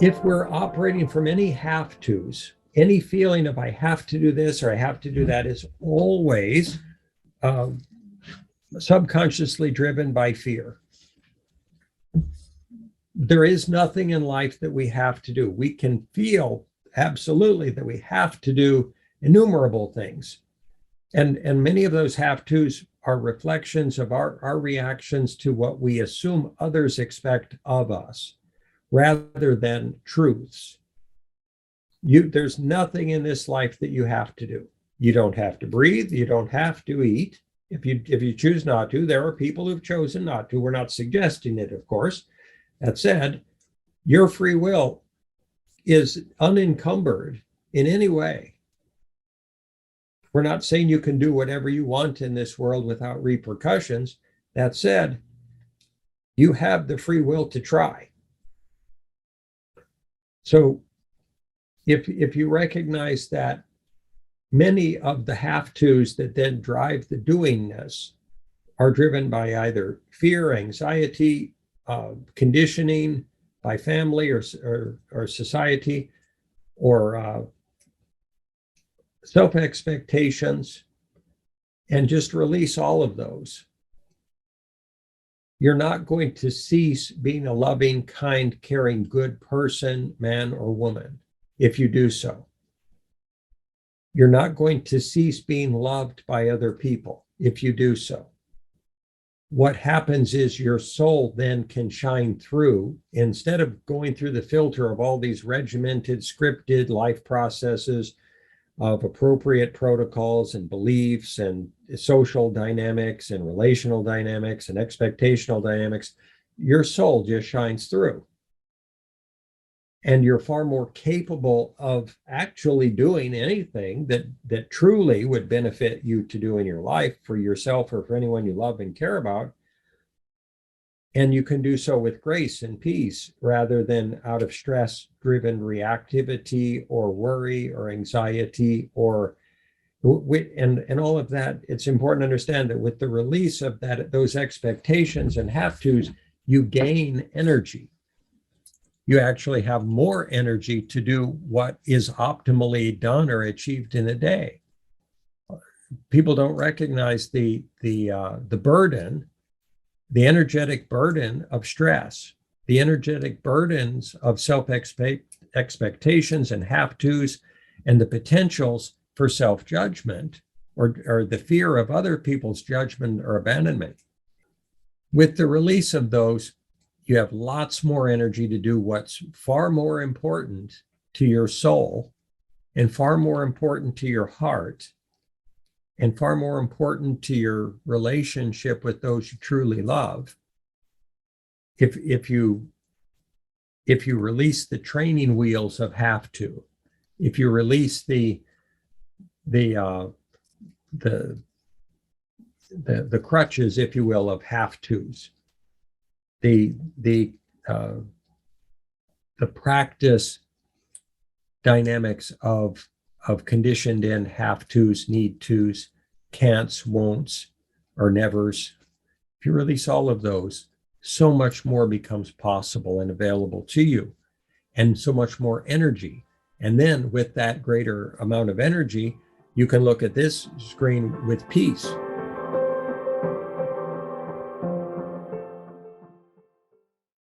If we're operating from any have tos, any feeling of I have to do this or I have to do that is always um, subconsciously driven by fear. There is nothing in life that we have to do. We can feel absolutely that we have to do innumerable things. And many of those have tos are reflections of our reactions to what we assume others expect of us rather than truths. There's nothing in this life that you have to do. You don't have to breathe. You don't have to eat. If you choose not to, there are people who've chosen not to. We're not suggesting it, of course. That said, your free will is unencumbered in any way. We're not saying you can do whatever you want in this world without repercussions. That said, you have the free will to try. So if you recognize that many of the have-tos that then drive the doingness are driven by either fear, anxiety, conditioning by family or society, or self-expectations, and just release all of those, you're not going to cease being a loving, kind, caring, good person, man or woman, if you do so. You're not going to cease being loved by other people if you do so. What happens is your soul then can shine through, instead of going through the filter of all these regimented, scripted life processes of appropriate protocols and beliefs and social dynamics and relational dynamics and expectational dynamics. Your soul just shines through. And you're far more capable of actually doing anything that truly would benefit you to do in your life for yourself or for anyone you love and care about. And you can do so with grace and peace rather than out of stress-driven reactivity or worry or anxiety or and all of that. It's important to understand that with the release of those expectations and have-tos, you gain energy. You actually have more energy to do what is optimally done or achieved in a day. People don't recognize the burden, the energetic burden of stress, the energetic burdens of self-expectations and have-tos, and the potentials for self-judgment or the fear of other people's judgment or abandonment. With the release of those, you have lots more energy to do what's far more important to your soul and far more important to your heart and far more important to your relationship with those you truly love. If you release the training wheels of have to, if you release the crutches, if you will, of have tos, the practice dynamics of conditioned in have tos, need tos, can'ts, won'ts, or nevers. If you release all of those, so much more becomes possible and available to you, and so much more energy. And then with that greater amount of energy, you can look at this screen with peace.